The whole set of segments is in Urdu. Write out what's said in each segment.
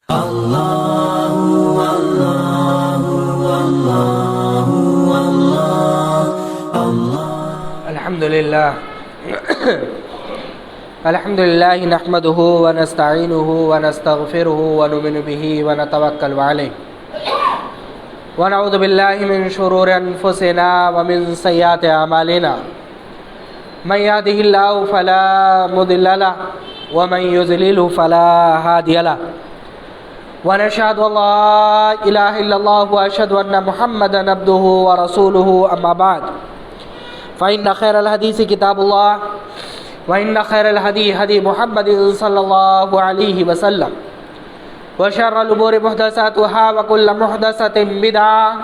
الحمد لله نحمده ونستعينه ونستغفره ونؤمن به ونتوكل عليه ونعوذ بالله من شرور أنفسنا ومن سيئات أعمالنا من يهده الله فلا مضل له ومن يضلل فلا هادي له ونشهد أن لا إله إلا الله وأشهد أن محمدا عبده ورسوله أما بعد فإن خير الحديث كتاب الله وإن خير الهدي هدي محمد صلى الله عليه وسلم وشر الأمور محدثاتها وكل محدثة بدعة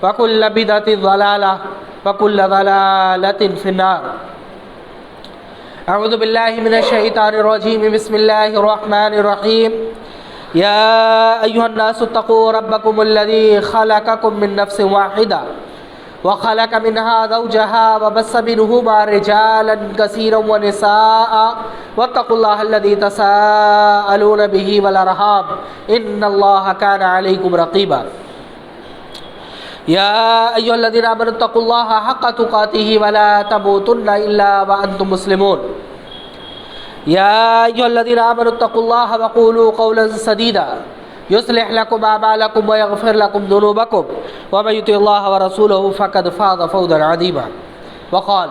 وكل بدعة ضلالة وكل ضلالة في النار. أعوذ بالله من الشيطان الرجيم. بسم الله الرحمن الرحيم. يا أيها الناس اتقوا ربكم الذي خلقكم من نفس واحدة وخلق منها زوجها وبث منهما رجالا كثيرا ونساء واتقوا الله الذي تساءلون به والأرحام إن الله كان عليكم رقيبا. يا أيها الذين آمنوا اتقوا الله حق تقاته ولا تموتن إلا وأنتم مسلمون. يا أيها الذين آمنوا اتقوا الله وقولوا قولا سديدا يصلح لكم أعمالكم ويغفر لكم ذنوبكم ومن يطع الله ورسوله فقد فاز فوزا عظيما. وقال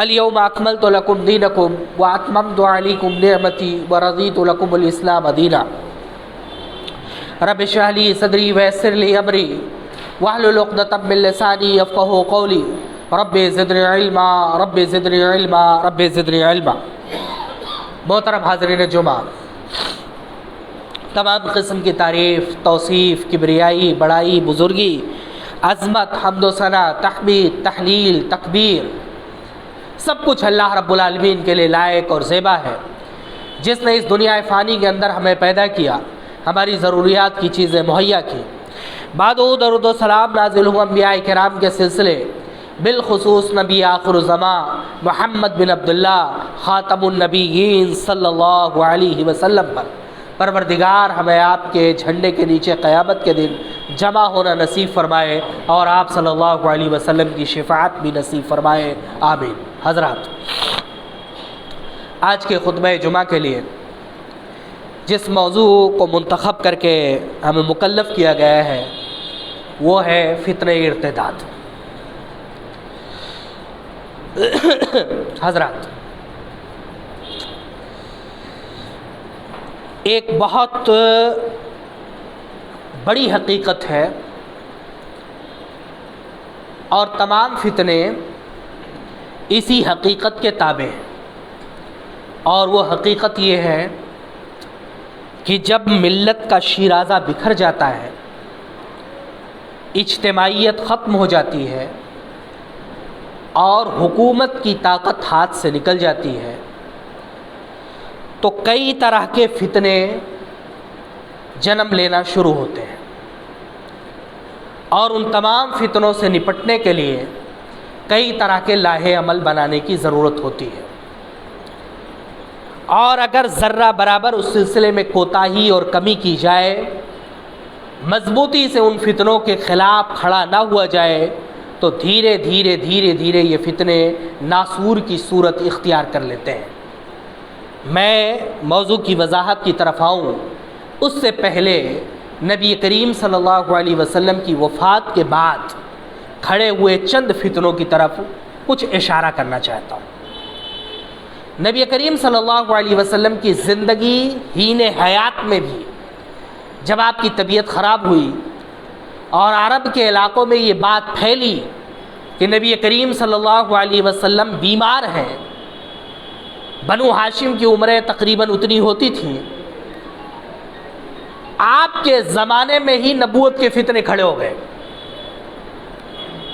اليوم أكملت لكم دينكم وأتممت عليكم نعمتي ورضيت لكم الإسلام دينا. رب اشرح لي صدري ويسر لي أمري واحلل عقدة من لساني يفقهوا قولي رب زدني علما رب زدني علما رب زدني علما. محترم حاضرین جمعہ، تمام قسم کی تعریف، توصیف، کبریائی، بڑائی، بزرگی، عظمت، حمد و ثنا، تحمید، تحلیل، تکبیر، سب کچھ اللہ رب العالمین کے لیے لائق اور زیبا ہے، جس نے اس دنیا فانی کے اندر ہمیں پیدا کیا، ہماری ضروریات کی چیزیں مہیا کی. بعد درود و سلام نازل ہوا انبیاء کرام کے سلسلے، بالخصوص نبی آخر الزمان محمد بن عبداللہ خاتم النبیین صلی اللہ علیہ وسلم پر. پروردگار ہمیں آپ کے جھنڈے کے نیچے قیامت کے دن جمع ہونا نصیب فرمائے اور آپ صلی اللہ علیہ وسلم کی شفاعت بھی نصیب فرمائے، آمین. حضرات، آج کے خطبہ جمعہ کے لیے جس موضوع کو منتخب کر کے ہمیں مکلف کیا گیا ہے وہ ہے فتنہ ارتداد. حضرات، ایک بہت بڑی حقیقت ہے اور تمام فتنے اسی حقیقت کے تابع ہیں، اور وہ حقیقت یہ ہے کہ جب ملت کا شیرازہ بکھر جاتا ہے، اجتماعیت ختم ہو جاتی ہے اور حکومت کی طاقت ہاتھ سے نکل جاتی ہے، تو کئی طرح کے فتنے جنم لینا شروع ہوتے ہیں، اور ان تمام فتنوں سے نپٹنے کے لیے کئی طرح کے لاہے عمل بنانے کی ضرورت ہوتی ہے. اور اگر ذرہ برابر اس سلسلے میں کوتاہی اور کمی کی جائے، مضبوطی سے ان فتنوں کے خلاف کھڑا نہ ہوا جائے، تو دھیرے دھیرے دھیرے دھیرے یہ فتنے ناسور کی صورت اختیار کر لیتے ہیں. میں موضوع کی وضاحت کی طرف آؤں اس سے پہلے نبی کریم صلی اللہ علیہ وسلم کی وفات کے بعد کھڑے ہوئے چند فتنوں کی طرف کچھ اشارہ کرنا چاہتا ہوں. نبی کریم صلی اللہ علیہ وسلم کی زندگی ہین حیات میں بھی جب آپ کی طبیعت خراب ہوئی اور عرب کے علاقوں میں یہ بات پھیلی کہ نبی کریم صلی اللہ علیہ وسلم بیمار ہیں، بنو ہاشم کی عمریں تقریباً اتنی ہوتی تھیں، آپ کے زمانے میں ہی نبوت کے فتنے کھڑے ہو گئے.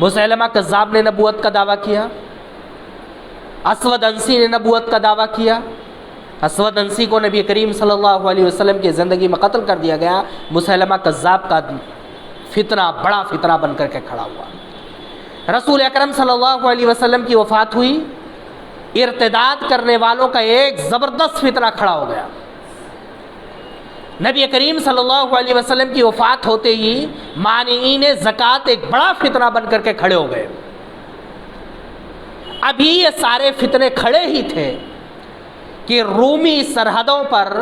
مسیلمہ کذاب نے نبوت کا دعویٰ کیا، اسود انسی نے نبوت کا دعویٰ کیا. اسود انسی کو نبی کریم صلی اللہ علیہ وسلم کی زندگی میں قتل کر دیا گیا. مسیلمہ کذاب کا فتنہ بڑا فتنہ بن کر کے کھڑا ہوا. رسول اکرم صلی اللہ علیہ وسلم کی وفات ہوئی، ارتداد کرنے والوں کا ایک زبردست فتنہ کھڑا ہو گیا. نبی کریم صلی اللہ علیہ وسلم کی وفات ہوتے ہی مانعین زکوٰۃ ایک بڑا فتنہ بن کر کے کھڑے ہو گئے۔ ابھی یہ سارے فتنے کھڑے ہی تھے کہ رومی سرحدوں پر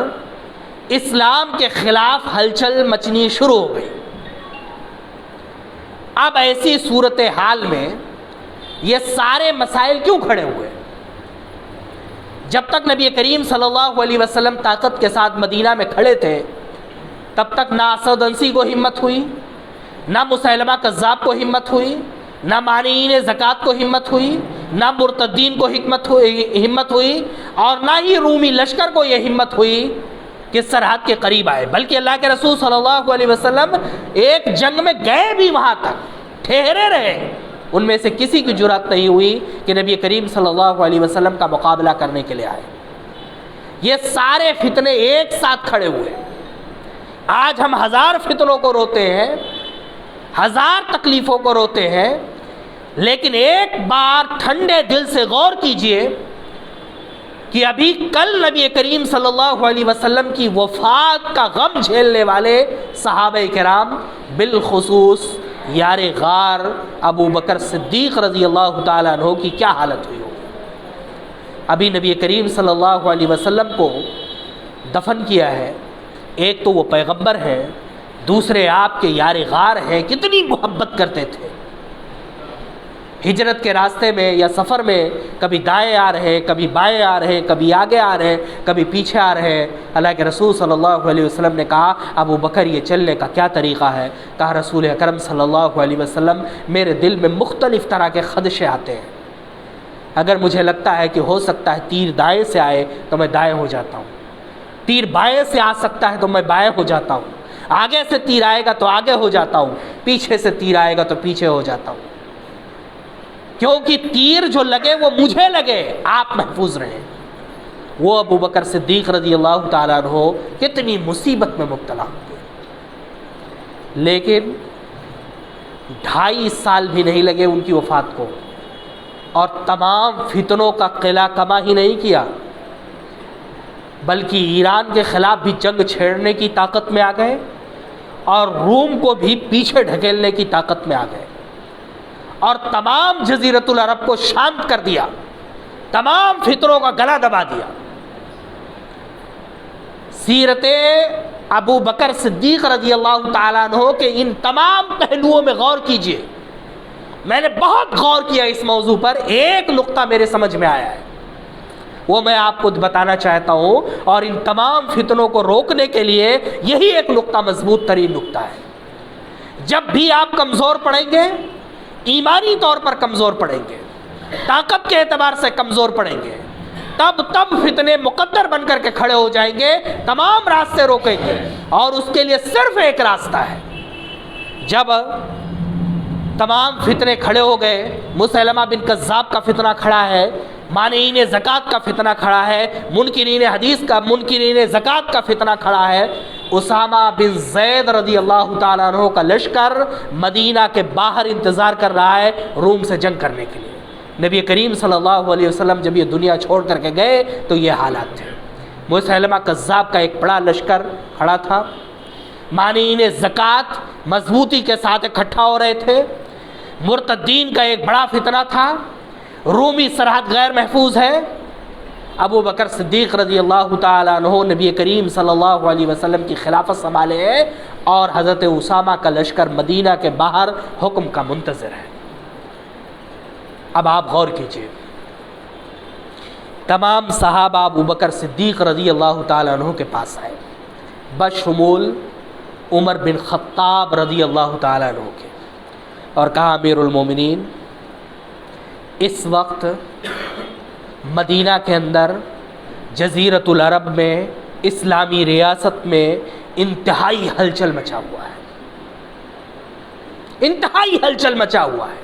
اسلام کے خلاف ہلچل مچنی شروع ہو گئی۔ اب ایسی صورتحال میں یہ سارے مسائل کیوں کھڑے ہوئے؟ جب تک نبی کریم صلی اللہ علیہ وسلم طاقت کے ساتھ مدینہ میں کھڑے تھے، تب تک نہ اسد انسی کو ہمت ہوئی، نہ مسیلمہ کذاب کو ہمت ہوئی، نہ مانعین زکوٰۃ کو ہمت ہوئی، نہ مرتدین کو ہمت ہوئی، اور نہ ہی رومی لشکر کو یہ ہمت ہوئی کہ سرحد کے قریب آئے۔ بلکہ اللہ کے رسول صلی اللہ علیہ وسلم ایک جنگ میں گئے بھی وہاں تک ٹھہرے رہے، ان میں سے کسی کی جرأت نہیں ہوئی کہ نبی کریم صلی اللہ علیہ وسلم کا مقابلہ کرنے کے لیے آئے۔ یہ سارے فتنے ایک ساتھ کھڑے ہوئے۔ آج ہم ہزار فتنوں کو روتے ہیں، ہزار تکلیفوں کو روتے ہیں، لیکن ایک بار ٹھنڈے دل سے غور کیجئے کہ ابھی کل نبی کریم صلی اللہ علیہ وسلم کی وفات کا غم جھیلنے والے صحابہ کرام، بالخصوص یار غار ابو بکر صدیق رضی اللہ تعالیٰ عنہ کی کیا حالت ہوئی ہوگی۔ ابھی نبی کریم صلی اللہ علیہ وسلم کو دفن کیا ہے، ایک تو وہ پیغمبر ہے، دوسرے آپ کے یار غار ہیں، کتنی محبت کرتے تھے۔ ہجرت کے راستے میں یا سفر میں کبھی دائیں آ رہے، کبھی بائیں آ رہے، کبھی آگے آ رہے، کبھی پیچھے آ رہے۔ اللہ کے رسول صلی اللہ علیہ وسلم نے کہا ابو بکر یہ چلنے کا کیا طریقہ ہے؟ کہا رسول اکرم صلی اللہ علیہ وسلم میرے دل میں مختلف طرح کے خدشے آتے ہیں، اگر مجھے لگتا ہے کہ ہو سکتا ہے تیر دائیں سے آئے تو میں دائیں ہو جاتا ہوں، تیر بائیں سے آ سکتا ہے تو میں بائیں ہو جاتا ہوں، آگے سے تیر آئے گا تو آگے ہو جاتا ہوں، پیچھے سے تیر آئے گا تو پیچھے ہو جاتا ہوں، کیونکہ تیر جو لگے وہ مجھے لگے، آپ محفوظ رہیں۔ وہ ابو بکر صدیق رضی اللہ تعالیٰ عنہ کتنی مصیبت میں مبتلا ہوئے، لیکن 2.5 سال بھی نہیں لگے ان کی وفات کو، اور تمام فتنوں کا قلعہ کما ہی نہیں کیا، بلکہ ایران کے خلاف بھی جنگ چھیڑنے کی طاقت میں آ گئے، اور روم کو بھی پیچھے ڈھکیلنے کی طاقت میں آ گئے، اور تمام جزیرۃ العرب کو شانت کر دیا، تمام فتنوں کا گلا دبا دیا۔ سیرت ابو بکر صدیق رضی اللہ تعالیٰ عنہ کے ان تمام پہلوؤں میں غور کیجئے۔ میں نے بہت غور کیا اس موضوع پر، ایک نقطہ میرے سمجھ میں آیا ہے، وہ میں آپ کو بتانا چاہتا ہوں، اور ان تمام فتنوں کو روکنے کے لیے یہی ایک نقطہ مضبوط ترین نقطہ ہے۔ جب بھی آپ کمزور پڑیں گے، ایمانی طور پر کمزور پڑیں گے، طاقت کے اعتبار سے کمزور پڑیں گے، تب فتنے مقدر بن کر کے کھڑے ہو جائیں گے، تمام راستے روکیں گے، اور اس کے لیے صرف ایک راستہ ہے۔ جب تمام فتنے کھڑے ہو گئے، مسیلمہ بن کذاب کا فتنہ کھڑا ہے، مانعین زکوٰۃ کا فتنہ کھڑا ہے، منکرین حدیث کا، منکرین زکوٰۃ کا فتنہ کھڑا ہے، اسامہ بن زید رضی اللہ تعالیٰ عنہ کا لشکر مدینہ کے باہر انتظار کر رہا ہے روم سے جنگ کرنے کے لیے۔ نبی کریم صلی اللہ علیہ وسلم جب یہ دنیا چھوڑ کر کے گئے تو یہ حالات تھے۔ مسیلمہ کذاب کا ایک بڑا لشکر کھڑا تھا، مانعین زکوٰۃ مضبوطی کے ساتھ اکٹھا ہو رہے تھے، مرتدین کا ایک بڑا فتنہ تھا، رومی سرحد غیر محفوظ ہے۔ ابو بکر صدیق رضی اللہ تعالیٰ عنہ نبی کریم صلی اللہ علیہ وسلم کی خلافت سنبھالے ہیں، اور حضرت اسامہ کا لشکر مدینہ کے باہر حکم کا منتظر ہے۔ اب آپ غور کیجئے، تمام صحابہ ابو بکر صدیق رضی اللہ تعالیٰ عنہ کے پاس آئے، بشمول عمر بن خطاب رضی اللہ تعالیٰ عنہ کے، اور کہا امیر المومنین اس وقت مدینہ کے اندر جزیرۃ العرب میں، اسلامی ریاست میں انتہائی ہلچل مچا ہوا ہے، انتہائی ہلچل مچا ہوا ہے۔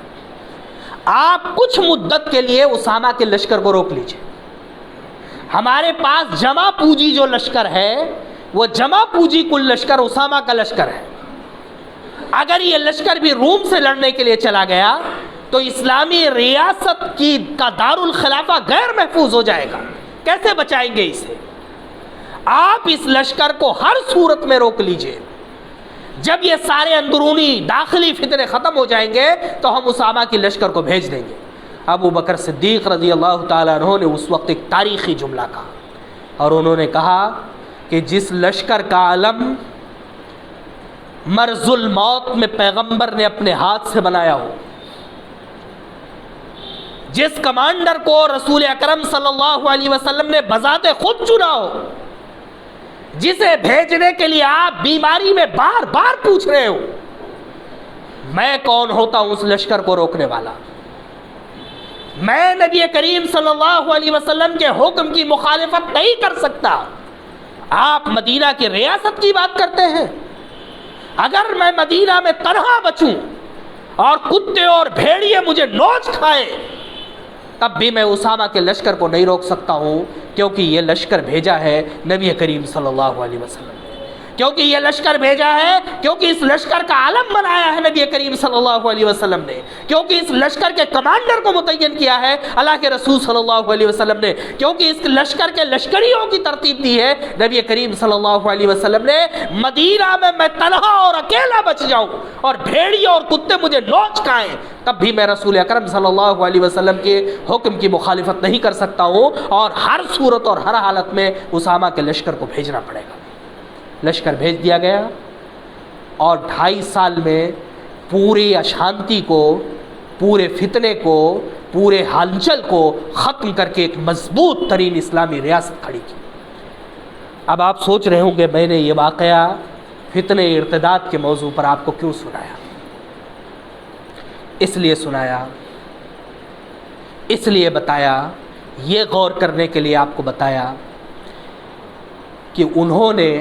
آپ کچھ مدت کے لیے اسامہ کے لشکر کو روک لیجئے، ہمارے پاس جمع پوجی جو لشکر ہے وہ جمع پوجی کل لشکر اسامہ کا لشکر ہے، اگر یہ لشکر بھی روم سے لڑنے کے لیے چلا گیا تو اسلامی ریاست کا دارالخلافہ غیر محفوظ ہو جائے گا، کیسے بچائیں گے اسے؟ آپ اس لشکر کو ہر صورت میں روک لیجئے، جب یہ سارے اندرونی داخلی فتنے ختم ہو جائیں گے تو ہم اسامہ کی لشکر کو بھیج دیں گے۔ ابو بکر صدیق رضی اللہ تعالیٰ عنہ نے اس وقت ایک تاریخی جملہ کہا، اور انہوں نے کہا کہ جس لشکر کا علم مرز الموت میں پیغمبر نے اپنے ہاتھ سے بنایا ہو، جس کمانڈر کو رسول اکرم صلی اللہ علیہ وسلم نے بذات خود چنا ہو، جسے بھیجنے کے لیے آپ بیماری میں بار بار پوچھ رہے ہو، میں کون ہوتا ہوں اس لشکر کو روکنے والا؟ میں نبی کریم صلی اللہ علیہ وسلم کے حکم کی مخالفت نہیں کر سکتا۔ آپ مدینہ کی ریاست کی بات کرتے ہیں، اگر میں مدینہ میں تنہا بچوں اور کتے اور بھیڑیے مجھے نوچ کھائیں تب بھی میں اسامہ کے لشکر کو نہیں روک سکتا ہوں، کیونکہ یہ لشکر بھیجا ہے نبی کریم صلی اللہ علیہ وسلم نے، کیونکہ یہ لشکر بھیجا ہے، کیونکہ اس لشکر کا علم بنایا ہے نبی کریم صلی اللہ علیہ وسلم نے، کیونکہ اس لشکر کے کمانڈر کو متعین کیا ہے اللہ کے رسول صلی اللہ علیہ وسلم نے، کیونکہ اس لشکر کے لشکریوں کی ترتیب دی ہے نبی کریم صلی اللہ علیہ وسلم نے۔ مدینہ میں تنہا اور اکیلا بچ جاؤں اور بھیڑیے اور کتے مجھے نوچ کھائیں تب بھی میں رسول اکرم صلی اللہ علیہ وسلم کے حکم کی مخالفت نہیں کر سکتا ہوں، اور ہر صورت اور ہر حالت میں اسامہ کے لشکر کو بھیجنا پڑے گا۔ لشکر بھیج دیا گیا، اور 2.5 سال میں پوری اشانتی کو، پورے فتنے کو، پورے ہلچل کو ختم کر کے ایک مضبوط ترین اسلامی ریاست کھڑی کی۔ اب آپ سوچ رہے ہوں کہ میں نے یہ واقعہ فتنے ارتداد کے موضوع پر آپ کو کیوں سنایا؟ اس لیے سنایا، اس لیے بتایا، یہ غور کرنے کے لیے آپ کو بتایا کہ انہوں نے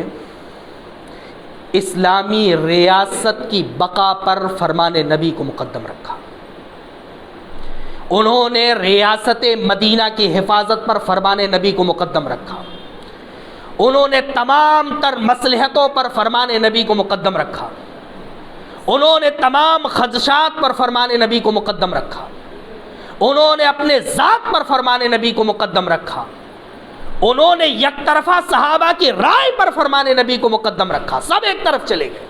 اسلامی ریاست کی بقا پر فرمان نبی کو مقدم رکھا، انہوں نے ریاست مدینہ کی حفاظت پر فرمان نبی کو مقدم رکھا، انہوں نے تمام تر مصلحتوں پر فرمان نبی کو مقدم رکھا، انہوں نے تمام خدشات پر فرمان نبی کو مقدم رکھا، انہوں نے اپنے ذات پر فرمان نبی کو مقدم رکھا، انہوں نے یک طرفہ صحابہ کی رائے پر فرمان نبی کو مقدم رکھا، سب ایک طرف چلے گئے۔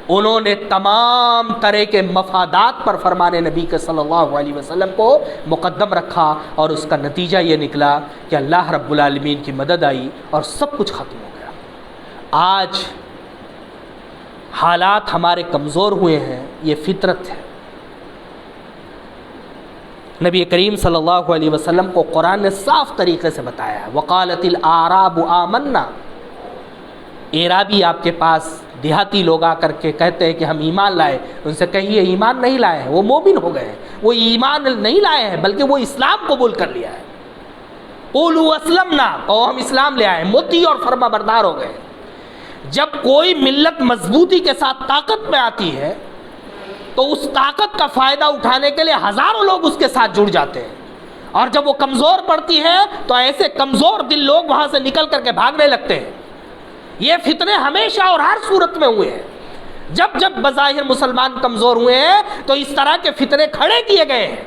انہوں نے تمام طرح کے مفادات پر فرمان نبی کے صلی اللہ علیہ وسلم کو مقدم رکھا، اور اس کا نتیجہ یہ نکلا کہ اللہ رب العالمین کی مدد آئی اور سب کچھ ختم ہو گیا۔ آج حالات ہمارے کمزور ہوئے ہیں، یہ فطرت ہے۔ نبی کریم صلی اللہ علیہ وسلم کو قرآن نے صاف طریقے سے بتایا ہے، وقالت الاعراب آمنا، اعرابی آپ کے پاس دیہاتی لوگ آ کر کے کہتے ہیں کہ ہم ایمان لائے، ان سے کہیے ایمان نہیں لائے ہیں، وہ مومن ہو گئے ہیں، وہ ایمان نہیں لائے ہیں بلکہ وہ اسلام قبول کر لیا ہے۔ قولوا اسلمنا، کہو ہم اسلام لے آئے، مطیع اور فرما بردار ہو گئے۔ جب کوئی ملت مضبوطی کے ساتھ طاقت میں آتی ہے تو اس طاقت کا فائدہ اٹھانے کے لیے ہزاروں لوگ اس کے ساتھ جڑ جاتے ہیں، اور جب وہ کمزور پڑتی ہے تو ایسے کمزور دل لوگ وہاں سے نکل کر کے بھاگنے لگتے ہیں۔ یہ فتنے ہمیشہ اور ہر صورت میں ہوئے ہیں، جب جب بظاہر مسلمان کمزور ہوئے ہیں تو اس طرح کے فتنے کھڑے کیے گئے ہیں۔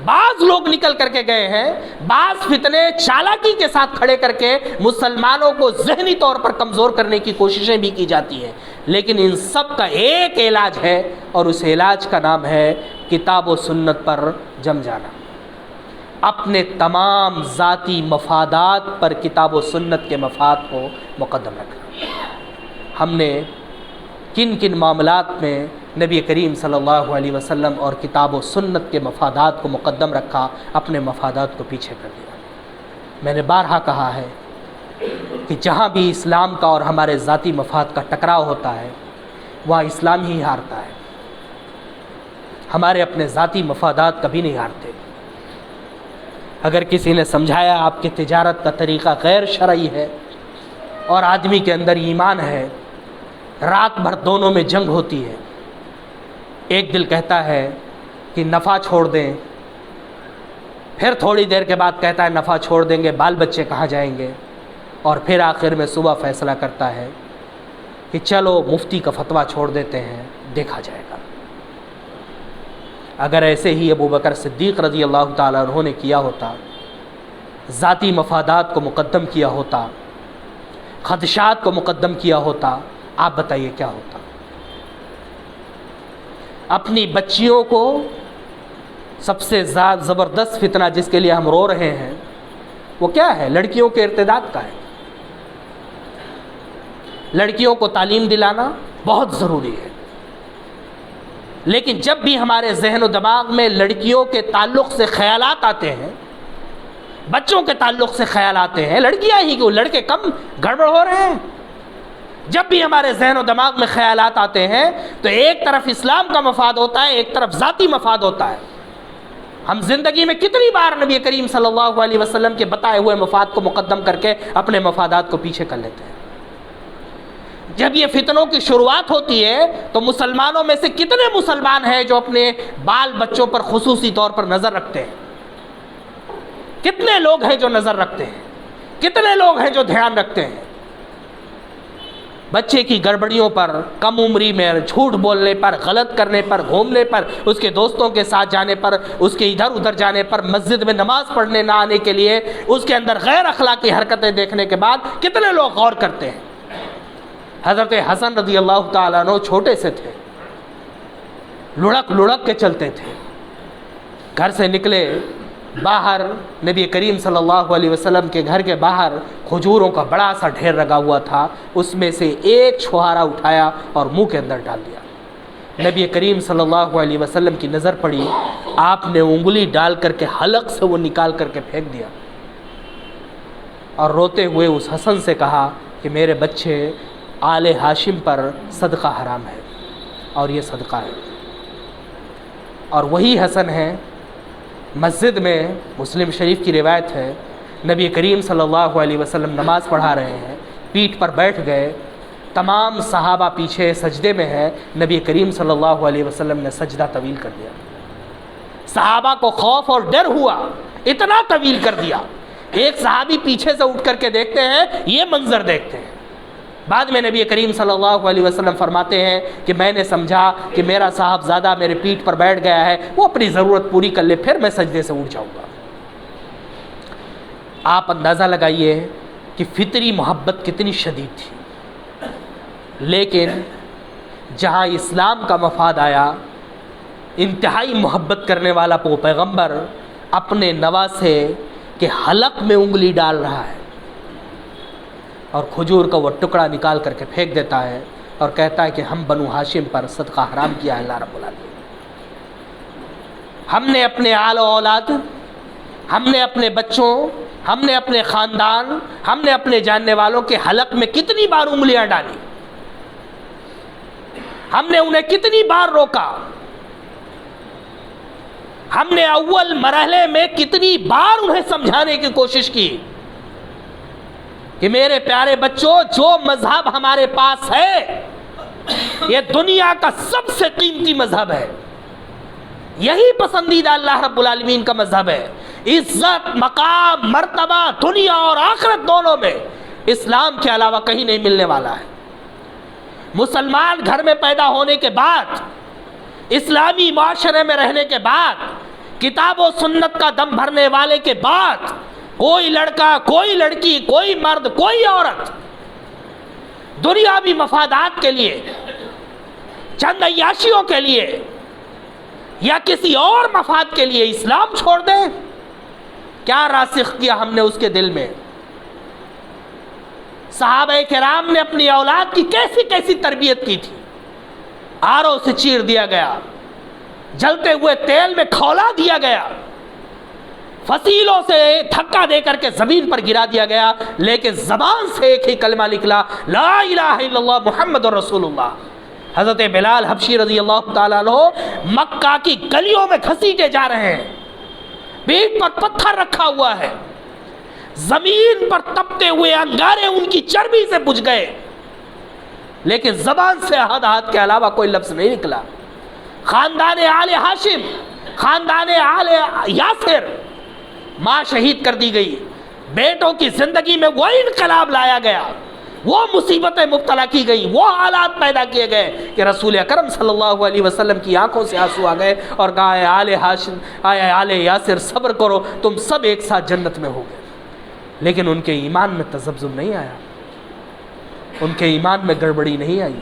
بعض لوگ نکل کر کے گئے ہیں، بعض فتنے چالاکی کے ساتھ کھڑے کر کے مسلمانوں کو ذہنی طور پر کمزور کرنے کی کوششیں بھی کی جاتی ہیں، لیکن ان سب کا ایک علاج ہے، اور اس علاج کا نام ہے کتاب و سنت پر جم جانا، اپنے تمام ذاتی مفادات پر کتاب و سنت کے مفاد کو مقدم رکھنا۔ ہم نے کن کن معاملات میں نبی کریم صلی اللہ علیہ وسلم اور کتاب و سنت کے مفادات کو مقدم رکھا، اپنے مفادات کو پیچھے کر دیا۔ میں نے بارہا کہا ہے کہ جہاں بھی اسلام کا اور ہمارے ذاتی مفاد کا ٹکراؤ ہوتا ہے وہاں اسلام ہی ہارتا ہے، ہمارے اپنے ذاتی مفادات کبھی نہیں ہارتے۔ اگر کسی نے سمجھایا آپ کی تجارت کا طریقہ غیر شرعی ہے اور آدمی کے اندر ایمان ہے، رات بھر دونوں میں جنگ ہوتی ہے، ایک دل کہتا ہے کہ نفع چھوڑ دیں، پھر تھوڑی دیر کے بعد کہتا ہے نفع چھوڑ دیں گے، بال بچے کہاں جائیں گے، اور پھر آخر میں صبح فیصلہ کرتا ہے کہ چلو مفتی کا فتویٰ چھوڑ دیتے ہیں، دیکھا جائے گا۔ اگر ایسے ہی ابو بکر صدیق رضی اللہ تعالیٰ عنہ نے کیا ہوتا ذاتی مفادات کو مقدم کیا ہوتا، خدشات کو مقدم کیا ہوتا، آپ بتائیے کیا ہوتا؟ اپنی بچیوں کو سب سے زبردست فتنہ جس کے لیے ہم رو رہے ہیں وہ کیا ہے؟ لڑکیوں کے ارتداد کا ہے۔ لڑکیوں کو تعلیم دلانا بہت ضروری ہے، لیکن جب بھی ہمارے ذہن و دماغ میں لڑکیوں کے تعلق سے خیالات آتے ہیں، بچوں کے تعلق سے خیال آتے ہیں، لڑکیاں ہی کیوں، لڑکے کم گڑبڑ ہو رہے ہیں، جب بھی ہمارے ذہن و دماغ میں خیالات آتے ہیں تو ایک طرف اسلام کا مفاد ہوتا ہے، ایک طرف ذاتی مفاد ہوتا ہے۔ ہم زندگی میں کتنی بار نبی کریم صلی اللہ علیہ وسلم کے بتائے ہوئے مفاد کو مقدم کر کے اپنے مفادات کو پیچھے کر لیتے ہیں۔ جب یہ فتنوں کی شروعات ہوتی ہے تو مسلمانوں میں سے کتنے مسلمان ہیں جو اپنے بال بچوں پر خصوصی طور پر نظر رکھتے ہیں؟ کتنے لوگ ہیں جو نظر رکھتے ہیں؟ کتنے لوگ ہیں جو دھیان رکھتے ہیں؟ بچے کی گڑبڑیوں پر، کم عمری میں جھوٹ بولنے پر، غلط کرنے پر، گھومنے پر، اس کے دوستوں کے ساتھ جانے پر، اس کے ادھر ادھر جانے پر، مسجد میں نماز پڑھنے نہ آنے کے لیے اس کے اندر غیر اخلاقی حرکتیں دیکھنے کے بعد کتنے لوگ غور کرتے ہیں؟ حضرت حسن رضی اللہ تعالیٰ عنہ چھوٹے سے تھے، لڑک لڑک کے چلتے تھے، گھر سے نکلے، باہر نبی کریم صلی اللہ علیہ وسلم کے گھر کے باہر کھجوروں کا بڑا سا ڈھیر لگا ہوا تھا، اس میں سے ایک چھوہارا اٹھایا اور منہ کے اندر ڈال دیا۔ نبی کریم صلی اللہ علیہ وسلم کی نظر پڑی، آپ نے انگلی ڈال کر کے حلق سے وہ نکال کر کے پھینک دیا اور روتے ہوئے اس حسن سے کہا کہ میرے بچے، آل ہاشم پر صدقہ حرام ہے اور یہ صدقہ ہے۔ اور وہی حسن ہے، مسجد میں مسلم شریف کی روایت ہے، نبی کریم صلی اللہ علیہ وسلم نماز پڑھا رہے ہیں، پیٹھ پر بیٹھ گئے، تمام صحابہ پیچھے سجدے میں ہے، نبی کریم صلی اللہ علیہ وسلم نے سجدہ طویل کر دیا۔ صحابہ کو خوف اور ڈر ہوا، اتنا طویل کر دیا۔ ایک صحابی پیچھے سے اٹھ کر کے دیکھتے ہیں، یہ منظر دیکھتے ہیں۔ بعد میں نبی کریم صلی اللہ علیہ وسلم فرماتے ہیں کہ میں نے سمجھا کہ میرا صاحبزادہ میرے پیٹھ پر بیٹھ گیا ہے، وہ اپنی ضرورت پوری کر لے، پھر میں سجدے سے اٹھ جاؤں گا۔ آپ اندازہ لگائیے کہ فطری محبت کتنی شدید تھی، لیکن جہاں اسلام کا مفاد آیا، انتہائی محبت کرنے والا وہ پیغمبر اپنے نواسے کے حلق میں انگلی ڈال رہا ہے اور کھجور کا وہ ٹکڑا نکال کر کے پھینک دیتا ہے اور کہتا ہے کہ ہم بنو ہاشم پر صدقہ حرام کیا ہے اللہ رب العالمین۔ ہم نے اپنے آل و اولاد، ہم نے اپنے بچوں، ہم نے اپنے خاندان، ہم نے اپنے جاننے والوں کے حلق میں کتنی بار انگلیاں ڈالی، ہم نے انہیں کتنی بار روکا، ہم نے اول مرحلے میں کتنی بار انہیں سمجھانے کی کوشش کی کہ میرے پیارے بچوں، جو مذہب ہمارے پاس ہے یہ دنیا کا سب سے قیمتی مذہب ہے، یہی پسندیدہ اللہ رب العالمین کا مذہب ہے۔ عزت، مقام، مرتبہ دنیا اور آخرت دونوں میں اسلام کے علاوہ کہیں نہیں ملنے والا ہے۔ مسلمان گھر میں پیدا ہونے کے بعد، اسلامی معاشرے میں رہنے کے بعد، کتاب و سنت کا دم بھرنے والے کے بعد، کوئی لڑکا، کوئی لڑکی، کوئی مرد، کوئی عورت دنیاوی مفادات کے لیے، چند عیاشیوں کے لیے یا کسی اور مفاد کے لیے اسلام چھوڑ دیں؟ کیا راسخ کیا ہم نے اس کے دل میں؟ صحابہ کرام نے اپنی اولاد کی کیسی کیسی تربیت کی تھی۔ آرو سے چیر دیا گیا، جلتے ہوئے تیل میں کھولا دیا گیا، فصیلوں سے دھکا دے کر کے زمین پر گرا دیا گیا، لیکن زبان سے ایک ہی کلمہ نکلا، لا الہ الا اللہ محمد رسول اللہ۔ حضرت بلال حبشی رضی اللہ تعالیٰ عنہ مکہ کی گلیوں میں گھسیٹے جا رہے ہیں، پیٹھ پر پتھر رکھا ہوا ہے، زمین پر تپتے ہوئے انگارے ان کی چربی سے بجھ گئے، لیکن زبان سے احد احد کے علاوہ کوئی لفظ نہیں نکلا۔ خاندان آل ہاشم، خاندان آل یاسر، ماں شہید کر دی گئی، بیٹوں کی زندگی میں وہ انقلاب لایا گیا، وہ مصیبتیں مبتلا کی گئی، وہ حالات پیدا کیے گئے کہ رسول اکرم صلی اللہ علیہ وسلم کی آنکھوں سے آنسو آ گئے اور کہا، اے آل ہاشم، اے آل یاسر، صبر کرو، تم سب ایک ساتھ جنت میں ہوگے۔ لیکن ان کے ایمان میں تذبذب نہیں آیا، ان کے ایمان میں گڑبڑی نہیں آئی۔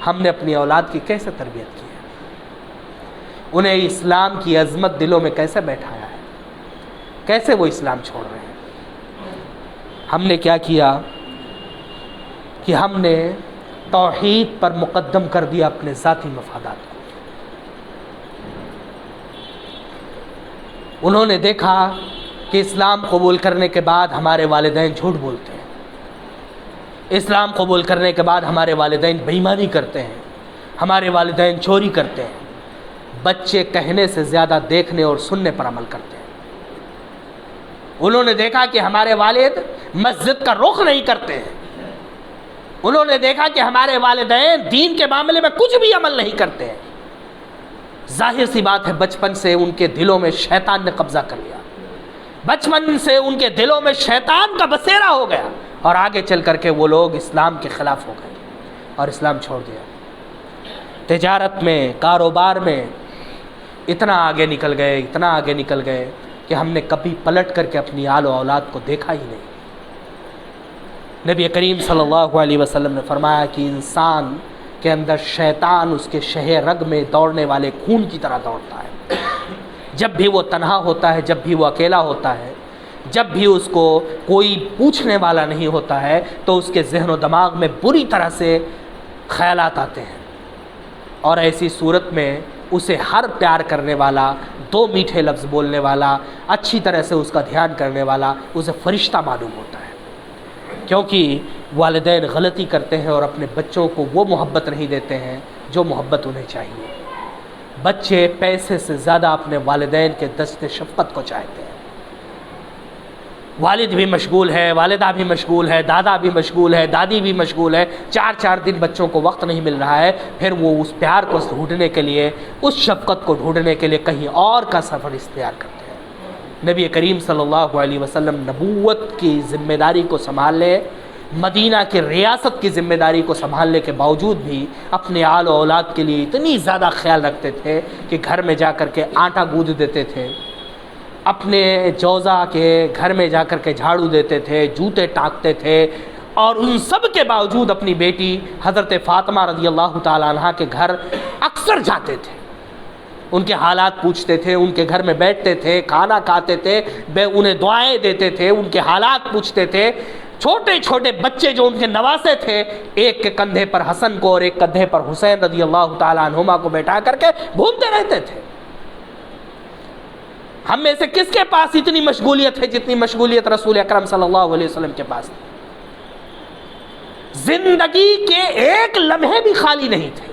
ہم نے اپنی اولاد کی کیسے تربیت کی ہے، انہیں اسلام کی عظمت دلوں میں کیسے بیٹھایا ہے، کیسے وہ اسلام چھوڑ رہے ہیں۔ ہم نے کیا کیا کہ ہم نے توحید پر مقدم کر دیا اپنے ذاتی مفادات کو۔ انہوں نے دیکھا کہ اسلام قبول کرنے کے بعد ہمارے والدین جھوٹ بولتے ہیں، اسلام قبول کرنے کے بعد ہمارے والدین بے ایمانی کرتے ہیں، ہمارے والدین چوری کرتے ہیں۔ بچے کہنے سے زیادہ دیکھنے اور سننے پر عمل کرتے ہیں۔ انہوں نے دیکھا کہ ہمارے والد مسجد کا رخ نہیں کرتے ہیں، انہوں نے دیکھا کہ ہمارے والدین دین کے معاملے میں کچھ بھی عمل نہیں کرتے ہیں۔ ظاہر سی بات ہے بچپن سے ان کے دلوں میں شیطان نے قبضہ کر لیا، بچپن سے ان کے دلوں میں شیطان کا بسیرا ہو گیا، اور آگے چل کر کے وہ لوگ اسلام کے خلاف ہو گئے اور اسلام چھوڑ دیا۔ تجارت میں، کاروبار میں اتنا آگے نکل گئے، اتنا آگے نکل گئے کہ ہم نے کبھی پلٹ کر کے اپنی آل و اولاد کو دیکھا ہی نہیں۔ نبی کریم صلی اللہ علیہ وسلم نے فرمایا کہ انسان کے اندر شیطان اس کے شہ رگ میں دوڑنے والے خون کی طرح دوڑتا ہے۔ جب بھی وہ تنہا ہوتا ہے، جب بھی وہ اکیلا ہوتا ہے، جب بھی اس کو کوئی پوچھنے والا نہیں ہوتا ہے، تو اس کے ذہن و دماغ میں بری طرح سے خیالات آتے ہیں، اور ایسی صورت میں اسے ہر پیار کرنے والا، دو میٹھے لفظ بولنے والا، اچھی طرح سے اس کا دھیان کرنے والا اسے فرشتہ معلوم ہوتا ہے، کیونکہ والدین غلطی کرتے ہیں اور اپنے بچوں کو وہ محبت نہیں دیتے ہیں جو محبت انہیں چاہیے۔ بچے پیسے سے زیادہ اپنے والدین کے دست شفقت کو چاہتے ہیں۔ والد بھی مشغول ہے، والدہ بھی مشغول ہے، دادا بھی مشغول ہے، دادی بھی مشغول ہے، 4 دن بچوں کو وقت نہیں مل رہا ہے، پھر وہ اس پیار کو ڈھونڈنے کے لیے، اس شفقت کو ڈھونڈنے کے لیے کہیں اور کا سفر اختیار کرتے ہیں۔ نبی کریم صلی اللہ علیہ وسلم نبوت کی ذمہ داری کو سنبھالنے، مدینہ کی ریاست کی ذمہ داری کو سنبھالنے کے باوجود بھی اپنے آل و اولاد کے لیے اتنی زیادہ خیال رکھتے تھے کہ گھر میں جا کر کے آٹا گوندھ دیتے تھے، اپنے جوزا کے گھر میں جا کر کے جھاڑو دیتے تھے، جوتے ٹانکتے تھے، اور ان سب کے باوجود اپنی بیٹی حضرت فاطمہ رضی اللہ تعالی عنہ کے گھر اکثر جاتے تھے، ان کے حالات پوچھتے تھے، ان کے گھر میں بیٹھتے تھے، کھانا کھاتے تھے، انہیں دعائیں دیتے تھے، ان کے حالات پوچھتے تھے۔ چھوٹے چھوٹے بچے جو ان کے نواسے تھے، ایک کے کندھے پر حسن کو اور ایک کندھے پر حسین رضی اللہ تعالی عنہما کو بیٹھا کر کے گھومتے رہتے تھے۔ ہم میں سے کس کے پاس اتنی مشغولیت ہے جتنی مشغولیت رسول اکرم صلی اللہ علیہ وسلم کے پاس تھی؟ زندگی کے ایک لمحے بھی خالی نہیں تھے۔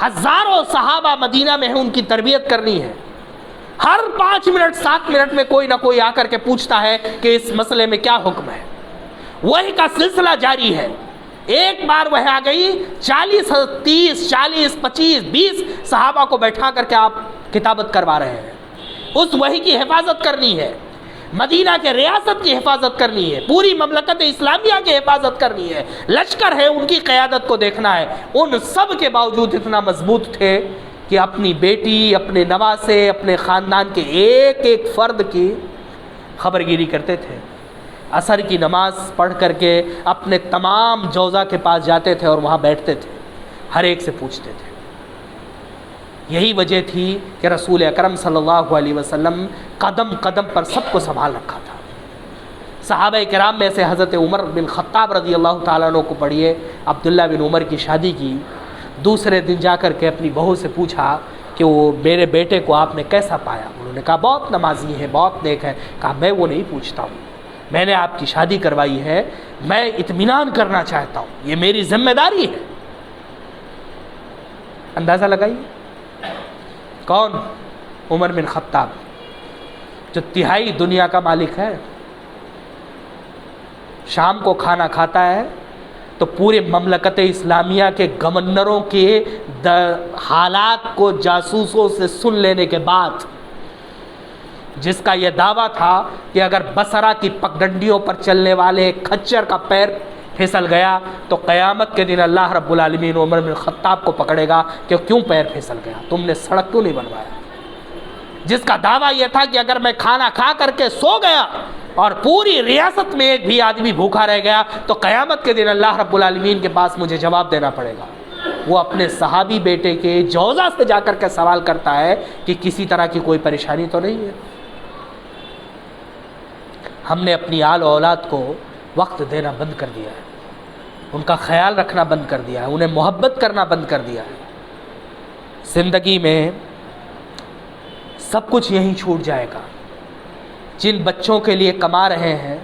ہزاروں صحابہ مدینہ میں ہیں، ان کی تربیت کرنی ہے۔ ہر 5 منٹ 7 منٹ میں کوئی نہ کوئی آ کر کے پوچھتا ہے کہ اس مسئلے میں کیا حکم ہے۔ وہی کا سلسلہ جاری ہے۔ ایک بار وہ آ گئی، 40 30 40 25 20 صحابہ کو بیٹھا کر کے آپ کتابت کروا رہے ہیں۔ اس وحی کی حفاظت کرنی ہے، مدینہ کے ریاست کی حفاظت کرنی ہے، پوری مملکت اسلامیہ کی حفاظت کرنی ہے، لشکر ہے ان کی قیادت کو دیکھنا ہے۔ ان سب کے باوجود اتنا مضبوط تھے کہ اپنی بیٹی، اپنے نواسے، اپنے خاندان کے ایک ایک فرد کی خبر گیری کرتے تھے۔ عصر کی نماز پڑھ کر کے اپنے تمام جوزا کے پاس جاتے تھے اور وہاں بیٹھتے تھے، ہر ایک سے پوچھتے تھے۔ یہی وجہ تھی کہ رسول اکرم صلی اللہ علیہ وسلم قدم قدم پر سب کو سنبھال رکھا تھا۔ صحابہ کرام میں سے حضرت عمر بن خطاب رضی اللہ تعالیٰ عنہ کو پڑھیے، عبداللہ بن عمر کی شادی کی، دوسرے دن جا کر کے اپنی بہو سے پوچھا کہ وہ میرے بیٹے کو آپ نے کیسا پایا؟ انہوں نے کہا بہت نمازی ہے، بہت نیک ہے۔ کہا میں وہ نہیں پوچھتا ہوں، میں نے آپ کی شادی کروائی ہے، میں اطمینان کرنا چاہتا ہوں، یہ میری ذمہ داری ہے۔ اندازہ لگائیے کون؟ عمر بن خطاب، جو تہائی دنیا کا مالک ہے، شام کو کھانا کھاتا ہے تو پورے مملکت اسلامیہ کے گورنروں کے حالات کو جاسوسوں سے سن لینے کے بعد، جس کا یہ دعویٰ تھا کہ اگر بصرہ کی پگڈنڈیوں پر چلنے والے کھچر کا پیر پھسل گیا تو قیامت کے دن اللہ رب العالمین عمر بن خطاب کو پکڑے گا کہ کیوں پیر پھسل گیا، تم نے سڑک کیوں نہیں بنوایا؟ جس کا دعویٰ یہ تھا کہ اگر میں کھانا کھا کر کے سو گیا اور پوری ریاست میں ایک بھی آدمی بھوکا رہ گیا تو قیامت کے دن اللہ رب العالمین کے پاس مجھے جواب دینا پڑے گا۔ وہ اپنے صحابی بیٹے کے جوزہ سے جا کر کے سوال کرتا ہے کہ کسی طرح کی کوئی پریشانی تو نہیں ہے۔ ہم نے اپنی آل و اولاد کو وقت دینا بند کر دیا ہے، ان کا خیال رکھنا بند کر دیا ہے، انہیں محبت کرنا بند کر دیا ہے۔ زندگی میں سب کچھ یہیں چھوٹ جائے گا۔ جن بچوں کے لیے کما رہے ہیں،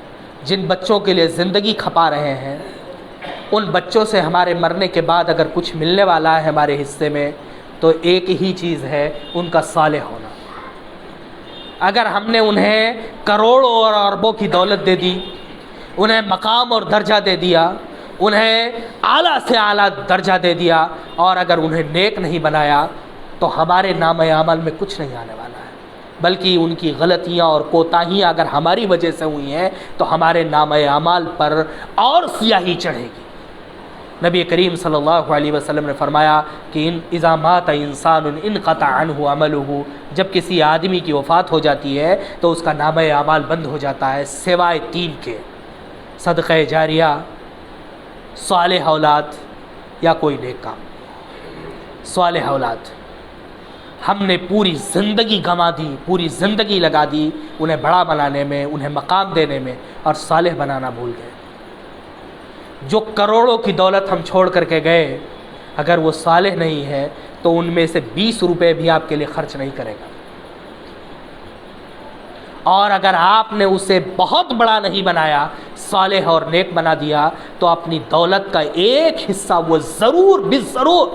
جن بچوں کے لیے زندگی کھپا رہے ہیں، ان بچوں سے ہمارے مرنے کے بعد اگر کچھ ملنے والا ہے ہمارے حصے میں تو ایک ہی چیز ہے، ان کا صالح ہونا۔ اگر ہم نے انہیں کروڑوں اور اربوں کی دولت دے دی، انہیں مقام اور درجہ دے دیا، انہیں اعلیٰ سے اعلیٰ درجہ دے دیا، اور اگر انہیں نیک نہیں بنایا تو ہمارے نام اعمال میں کچھ نہیں آنے والا ہے، بلکہ ان کی غلطیاں اور کوتاہیاں اگر ہماری وجہ سے ہوئی ہیں تو ہمارے نام اعمال پر اور سیاہی چڑھے گی۔ نبی کریم صلی اللہ علیہ وسلم نے فرمایا کہ اذا مات انسان انقطع عنہ عملہ، جب کسی آدمی کی وفات ہو جاتی ہے تو اس کا نام اعمال بند ہو جاتا ہے سوائے تین کے: صدقہ جاریہ، صالح اولاد، یا کوئی نیک کام۔ صالح اولاد، ہم نے پوری زندگی گنوا دی، پوری زندگی لگا دی انہیں بڑا بنانے میں، انہیں مقام دینے میں، اور صالح بنانا بھول گئے۔ جو کروڑوں کی دولت ہم چھوڑ کر کے گئے، اگر وہ صالح نہیں ہے تو ان میں سے 20 روپے بھی آپ کے لیے خرچ نہیں کرے گا، اور اگر آپ نے اسے بہت بڑا نہیں بنایا، صالح اور نیک بنا دیا، تو اپنی دولت کا ایک حصہ وہ ضرور بالضرور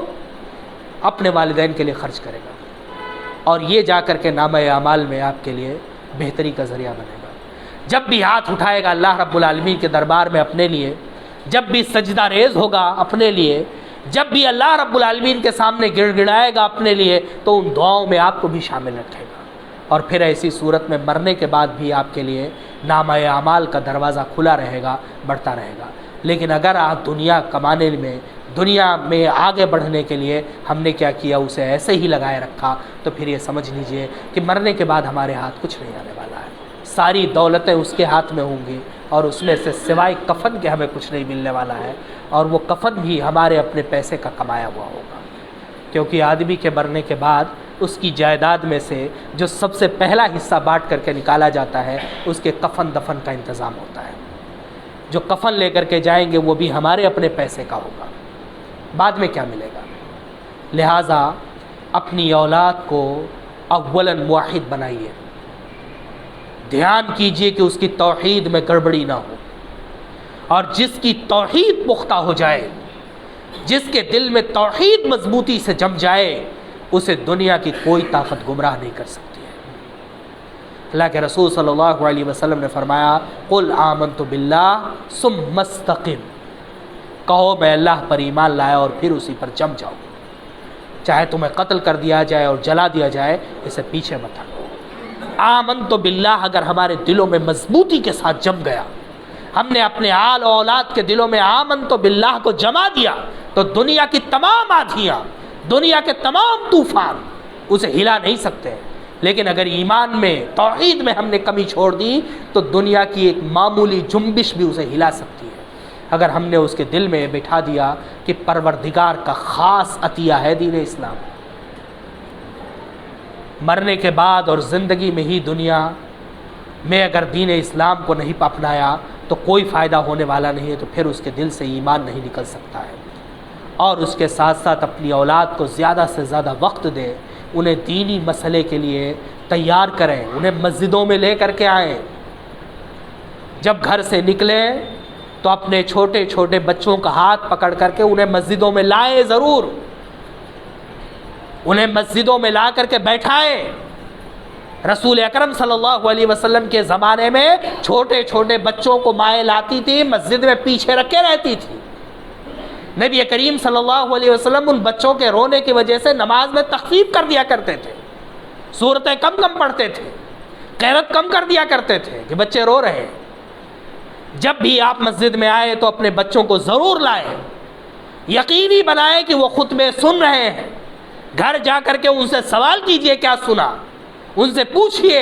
اپنے والدین کے لیے خرچ کرے گا، اور یہ جا کر کے نامہ اعمال میں آپ کے لیے بہتری کا ذریعہ بنے گا۔ جب بھی ہاتھ اٹھائے گا اللہ رب العالمین کے دربار میں اپنے لیے، جب بھی سجدہ ریز ہوگا اپنے لیے، جب بھی اللہ رب العالمین کے سامنے گڑ گڑائے گا اپنے لیے، تو ان دعاؤں میں آپ کو بھی شامل رکھے گا، اور پھر ایسی صورت میں مرنے کے بعد بھی آپ کے لیے نامہ اعمال کا دروازہ کھلا رہے گا، بڑھتا رہے گا۔ لیکن اگر آپ دنیا کمانے میں، دنیا میں آگے بڑھنے کے لیے ہم نے کیا کیا، اسے ایسے ہی لگائے رکھا، تو پھر یہ سمجھ لیجئے کہ مرنے کے بعد ہمارے ہاتھ کچھ نہیں آنے والا ہے۔ ساری دولتیں اس کے ہاتھ میں ہوں گی، اور اس میں سے سوائے کفن کے ہمیں کچھ نہیں ملنے والا ہے، اور وہ کفن بھی ہمارے اپنے پیسے کا کمایا ہوا ہوگا، کیونکہ آدمی کے مرنے کے بعد اس کی جائیداد میں سے جو سب سے پہلا حصہ بانٹ کر کے نکالا جاتا ہے، اس کے کفن دفن کا انتظام ہوتا ہے۔ جو کفن لے کر کے جائیں گے وہ بھی ہمارے اپنے پیسے کا ہوگا، بعد میں کیا ملے گا۔ لہٰذا اپنی اولاد کو اولاً موحد بنائیے، دھیان کیجئے کہ اس کی توحید میں گڑبڑی نہ ہو، اور جس کی توحید پختہ ہو جائے، جس کے دل میں توحید مضبوطی سے جم جائے، اسے دنیا کی کوئی طاقت گمراہ نہیں کر سکتی ہے۔ اللہ کے رسول صلی اللہ علیہ وسلم نے فرمایا، قل آمنت باللہ ثم استقم، کہو میں اللہ پر ایمان لایا اور پھر اسی پر جم جاؤ، چاہے تمہیں قتل کر دیا جائے اور جلا دیا جائے، اسے پیچھے مت ہٹو۔ آمنت باللہ اگر ہمارے دلوں میں مضبوطی کے ساتھ جم گیا، ہم نے اپنے آل و اولاد کے دلوں میں آمنت باللہ کو جما دیا، تو دنیا کی تمام آندھیاں، دنیا کے تمام طوفان اسے ہلا نہیں سکتے۔ لیکن اگر ایمان میں، توحید میں ہم نے کمی چھوڑ دی تو دنیا کی ایک معمولی جنبش بھی اسے ہلا سکتی ہے۔ اگر ہم نے اس کے دل میں بٹھا دیا کہ پروردگار کا خاص عطیہ ہے دین اسلام، مرنے کے بعد اور زندگی میں ہی دنیا میں اگر دین اسلام کو نہیں اپنایا تو کوئی فائدہ ہونے والا نہیں ہے، تو پھر اس کے دل سے ایمان نہیں نکل سکتا ہے۔ اور اس کے ساتھ ساتھ اپنی اولاد کو زیادہ سے زیادہ وقت دیں، انہیں دینی مسئلے کے لیے تیار کریں، انہیں مسجدوں میں لے کر کے آئیں۔ جب گھر سے نکلیں تو اپنے چھوٹے چھوٹے بچوں کا ہاتھ پکڑ کر کے انہیں مسجدوں میں لائیں، ضرور انہیں مسجدوں میں لا کر کے بیٹھائیں۔ رسول اکرم صلی اللہ علیہ وسلم کے زمانے میں چھوٹے چھوٹے بچوں کو مائیں لاتی تھی، مسجد میں پیچھے رکھے رہتی تھی۔ نبی کریم صلی اللہ علیہ وسلم ان بچوں کے رونے کی وجہ سے نماز میں تخفیف کر دیا کرتے تھے، سورتیں کم کم پڑھتے تھے، قرأت کم کر دیا کرتے تھے کہ بچے رو رہے ہیں۔ جب بھی آپ مسجد میں آئے تو اپنے بچوں کو ضرور لائیں، یقینی بنائیں کہ وہ خطبے سن رہے ہیں۔ گھر جا کر کے ان سے سوال کیجئے کیا سنا، ان سے پوچھئے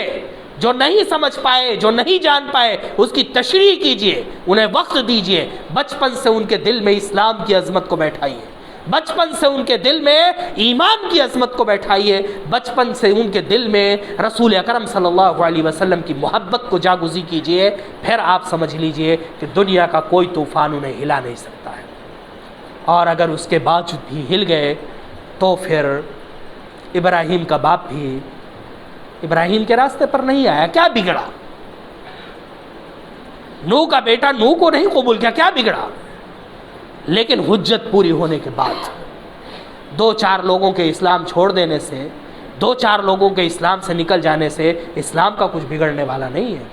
جو نہیں سمجھ پائے، جو نہیں جان پائے، اس کی تشریح کیجئے، انہیں وقت دیجئے، بچپن سے ان کے دل میں اسلام کی عظمت کو بیٹھائیے، بچپن سے ان کے دل میں ایمان کی عظمت کو بیٹھائیے، بچپن سے ان کے دل میں رسول اکرم صلی اللہ علیہ وسلم کی محبت کو جاگزی کیجئے، پھر آپ سمجھ لیجئے کہ دنیا کا کوئی طوفان انہیں ہلا نہیں سکتا ہے۔ اور اگر اس کے باوجود بھی ہل گئے تو پھر ابراہیم کا باپ بھی ابراہیم کے راستے پر نہیں آیا، کیا بگڑا؟ نوح کا بیٹا نوح کو نہیں قبول کیا، کیا بگڑا؟ لیکن حجت پوری ہونے کے بعد 2-4 لوگوں کے اسلام چھوڑ دینے سے، 2-4 لوگوں کے اسلام سے نکل جانے سے اسلام کا کچھ بگڑنے والا نہیں ہے۔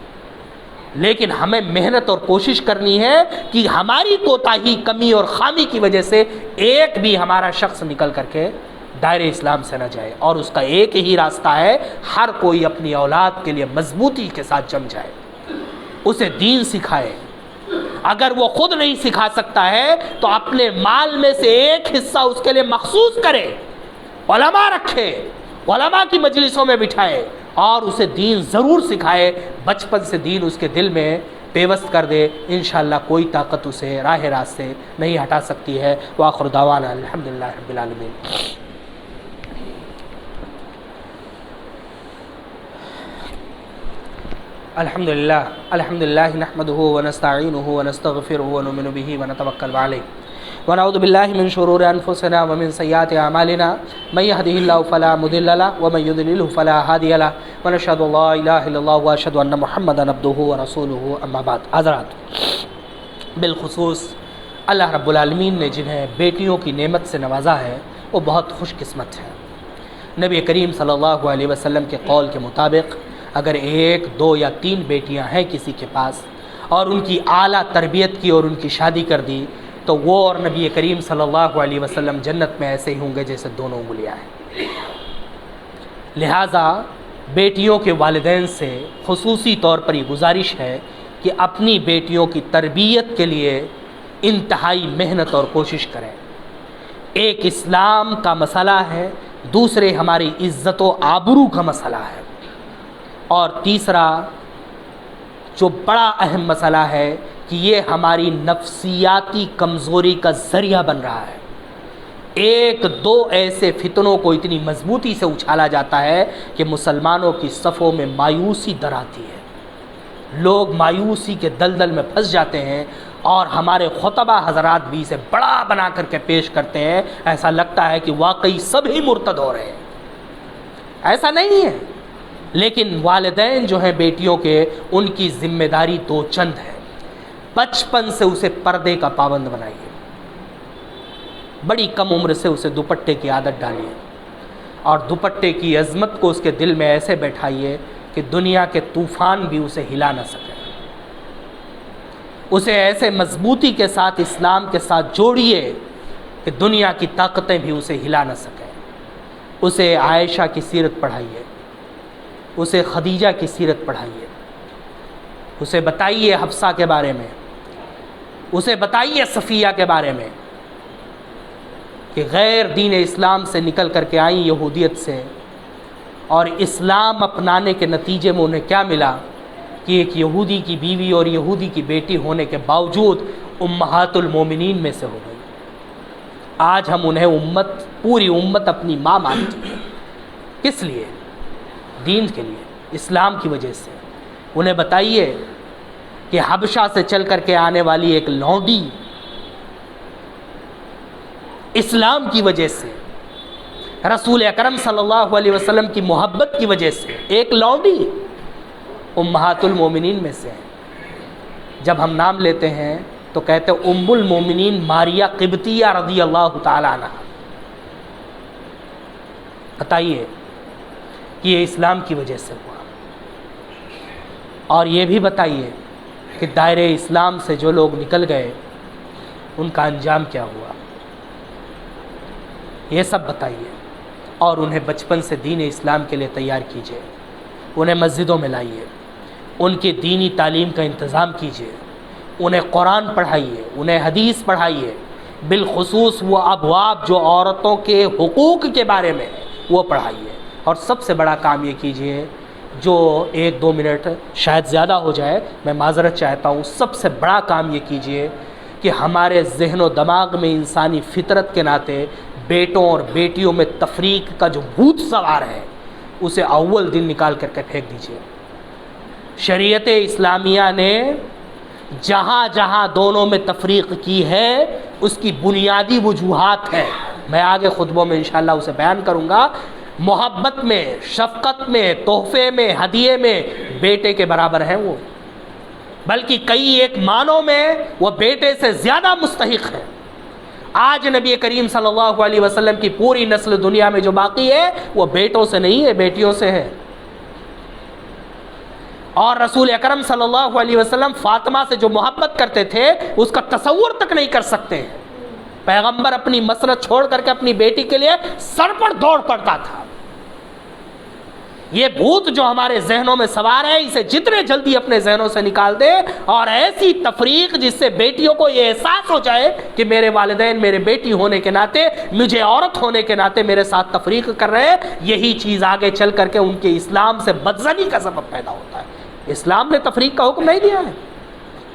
لیکن ہمیں محنت اور کوشش کرنی ہے کہ ہماری کوتاہی، کمی اور خامی کی وجہ سے ایک بھی ہمارا شخص نکل کر کے دائرے اسلام سے نہ جائے، اور اس کا ایک ہی راستہ ہے، ہر کوئی اپنی اولاد کے لیے مضبوطی کے ساتھ جم جائے، اسے دین سکھائے۔ اگر وہ خود نہیں سکھا سکتا ہے تو اپنے مال میں سے ایک حصہ اس کے لیے مخصوص کرے، علماء رکھے، علماء کی مجلسوں میں بٹھائے اور اسے دین ضرور سکھائے، بچپن سے دین اس کے دل میں پیوست کر دے، انشاءاللہ کوئی طاقت اسے راہ راست سے نہیں ہٹا سکتی ہے۔ وآخر دعوانا الحمدللہ رب العالمین۔ الحمدللہ نحمده ونستعینه ونستغفره ونؤمن به ونتوکل علیہ ونعوذ باللہ من شرور انفسنا ومن سیئات اعمالنا من يهده الله فلا مضل له ومن يضلل فلا هادي له ونشهد ان لا اله الا الله واشهد ان محمدا عبده ورسوله اما بعد۔ حضرات، بالخصوص اللہ رب العالمین نے جنہیں بیٹیوں کی نعمت سے نوازا ہے وہ بہت خوش قسمت ہیں۔ نبی کریم صلی اللہ علیہ وسلم کے قول کے مطابق اگر 1، 2 یا 3 بیٹیاں ہیں کسی کے پاس اور ان کی اعلیٰ تربیت کی اور ان کی شادی کر دی تو وہ اور نبی کریم صلی اللہ علیہ وسلم جنت میں ایسے ہی ہوں گے جیسے دونوں انگلیاں ہیں۔ لہٰذا بیٹیوں کے والدین سے خصوصی طور پر یہ گزارش ہے کہ اپنی بیٹیوں کی تربیت کے لیے انتہائی محنت اور کوشش کریں۔ ایک اسلام کا مسئلہ ہے، دوسرے ہماری عزت و آبرو کا مسئلہ ہے، اور تیسرا جو بڑا اہم مسئلہ ہے کہ یہ ہماری نفسیاتی کمزوری کا ذریعہ بن رہا ہے۔ 1-2 ایسے فتنوں کو اتنی مضبوطی سے اچھالا جاتا ہے کہ مسلمانوں کی صفوں میں مایوسی در آتی ہے، لوگ مایوسی کے دلدل میں پھنس جاتے ہیں، اور ہمارے خطبہ حضرات بھی اسے بڑا بنا کر کے پیش کرتے ہیں، ایسا لگتا ہے کہ واقعی سب ہی مرتد ہو رہے ہیں۔ ایسا نہیں ہے، لیکن والدین جو ہیں بیٹیوں کے، ان کی ذمہ داری 2 چند ہے۔ بچپن سے اسے پردے کا پابند بنائیے، بڑی کم عمر سے اسے دوپٹے کی عادت ڈالیے، اور دوپٹے کی عظمت کو اس کے دل میں ایسے بیٹھائیے کہ دنیا کے طوفان بھی اسے ہلا نہ سکے۔ اسے ایسے مضبوطی کے ساتھ اسلام کے ساتھ جوڑیے کہ دنیا کی طاقتیں بھی اسے ہلا نہ سکیں۔ اسے عائشہ کی سیرت پڑھائیے، اسے خدیجہ کی سیرت پڑھائیے، اسے بتائیے حفصہ کے بارے میں، اسے بتائیے صفیہ کے بارے میں کہ غیر دین اسلام سے نکل کر کے آئیں یہودیت سے، اور اسلام اپنانے کے نتیجے میں انہیں کیا ملا کہ ایک یہودی کی بیوی اور یہودی کی بیٹی ہونے کے باوجود امہات المومنین میں سے ہو گئی۔ آج ہم انہیں پوری امت اپنی ماں مانتی ہے۔ کس لیے؟ دین کے لیے، اسلام کی وجہ سے۔ انہیں بتائیے کہ حبشہ سے چل کر کے آنے والی ایک لونڈی اسلام کی وجہ سے، رسول اکرم صلی اللہ علیہ وسلم کی محبت کی وجہ سے، ایک لونڈی امہات المومنین میں سے ہے۔ جب ہم نام لیتے ہیں تو کہتے ہیں ام المومنین ماریہ قبطیہ رضی اللہ تعالی عنہ۔ بتائیے کہ یہ اسلام کی وجہ سے ہوا، اور یہ بھی بتائیے کہ دائرے اسلام سے جو لوگ نکل گئے ان کا انجام کیا ہوا، یہ سب بتائیے، اور انہیں بچپن سے دین اسلام کے لیے تیار کیجیے، انہیں مسجدوں میں لائیے، ان کی دینی تعلیم کا انتظام کیجیے، انہیں قرآن پڑھائیے، انہیں حدیث پڑھائیے، بالخصوص وہ ابواب جو عورتوں کے حقوق کے بارے میں ہے وہ پڑھائیے، اور سب سے بڑا کام یہ کیجیے جو 1-2 منٹ شاید زیادہ ہو جائے میں معذرت چاہتا ہوں، سب سے بڑا کام یہ کیجئے کہ ہمارے ذہن و دماغ میں انسانی فطرت کے ناطے بیٹوں اور بیٹیوں میں تفریق کا جو بھوت سوار ہے اسے اول دن نکال کر کے پھینک دیجئے۔ شریعت اسلامیہ نے جہاں جہاں دونوں میں تفریق کی ہے اس کی بنیادی وجوہات ہے، میں آگے خطبوں میں انشاءاللہ اسے بیان کروں گا۔ محبت میں، شفقت میں، تحفے میں، ہدیے میں بیٹے کے برابر ہیں وہ، بلکہ کئی ایک معنوں میں وہ بیٹے سے زیادہ مستحق ہے۔ آج نبی کریم صلی اللہ علیہ وسلم کی پوری نسل دنیا میں جو باقی ہے وہ بیٹوں سے نہیں ہے، بیٹیوں سے ہے۔ اور رسول اکرم صلی اللہ علیہ وسلم فاطمہ سے جو محبت کرتے تھے اس کا تصور تک نہیں کر سکتے ہیں۔ پیغمبر اپنی مسرت چھوڑ کر کے اپنی بیٹی کے لیے سر پر دوڑ پڑتا تھا۔ یہ بھوت جو ہمارے ذہنوں میں سوار ہے اسے جتنے جلدی اپنے ذہنوں سے نکال دے، اور ایسی تفریق جس سے بیٹیوں کو یہ احساس ہو جائے کہ میرے والدین میرے بیٹی ہونے کے ناطے، مجھے عورت ہونے کے ناطے میرے ساتھ تفریق کر رہے ہیں، یہی چیز آگے چل کر کے ان کے اسلام سے بدزنی کا سبب پیدا ہوتا ہے۔ اسلام نے تفریق کا حکم نہیں دیا ہے،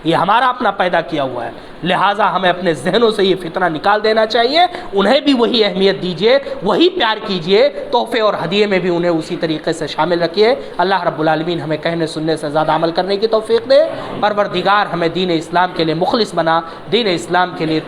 یہ ہمارا اپنا پیدا کیا ہوا ہے، لہٰذا ہمیں اپنے ذہنوں سے یہ فتنہ نکال دینا چاہیے۔ انہیں بھی وہی اہمیت دیجیے، وہی پیار کیجیے، تحفے اور ہدیے میں بھی انہیں اسی طریقے سے شامل رکھیے۔ اللہ رب العالمین ہمیں کہنے سننے سے زیادہ عمل کرنے کی توفیق دے۔ پروردگار ہمیں دین اسلام کے لیے مخلص بنا، دین اسلام کے لیے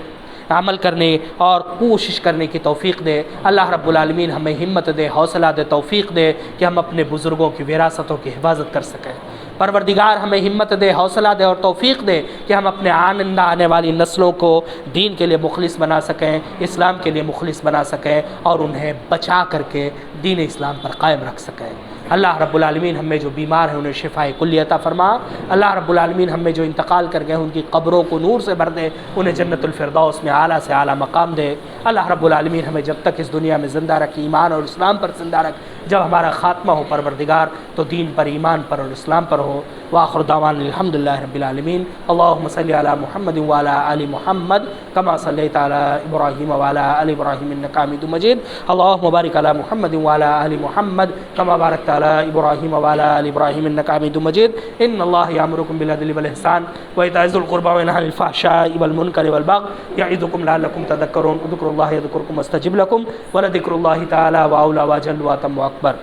عمل کرنے اور کوشش کرنے کی توفیق دے۔ اللہ رب العالمین ہمیں ہمت دے، حوصلہ دے، توفیق دے کہ ہم اپنے بزرگوں کی وراثتوں کی حفاظت کر سکیں۔ پروردگار ہمیں ہمت دے، حوصلہ دے اور توفیق دے کہ ہم اپنے آئندہ آنے والی نسلوں کو دین کے لیے مخلص بنا سکیں، اسلام کے لیے مخلص بنا سکیں اور انہیں بچا کر کے دین اسلام پر قائم رکھ سکیں۔ اللہ رب العالمین ہم میں جو بیمار ہیں انہیں شفاء کلی عطا فرما۔ اللہ رب العالمین ہم میں جو انتقال کر گئے ان کی قبروں کو نور سے بھر دے، انہیں جنت الفردوس میں اعلیٰ سے اعلیٰ مقام دے۔ اللہ رب العالمین ہمیں جب تک اس دنیا میں زندہ رکھ، ایمان اور اسلام پر زندہ رکھ، جب ہمارا خاتمہ ہو پروردگار تو دین پر، ایمان پر اور اسلام پر ہو۔ وآخر دعوانا الحمدللہ رب العالمین۔ اللہم صلی علی محمد وعلی آل محمد کما صلیت علی ابراہیم وعلی آل ابراہیم انک حمید مجید۔ اللہم بارک علی محمد وعلی آل محمد کما بارکت علی ابراہیم وعلی آل ابراہیم انک حمید مجید۔ ان اللہ یامرکم بالعدل والاحسان وایتاء ذی القربی وینہی عن الفحشاء والمنکر والبغی یعظکم لعلکم تذکرون۔ اذکروا اللہ یذکرکم واستجب لکم ولذکر اللہ تعالی واولی واجل واتم واکبر۔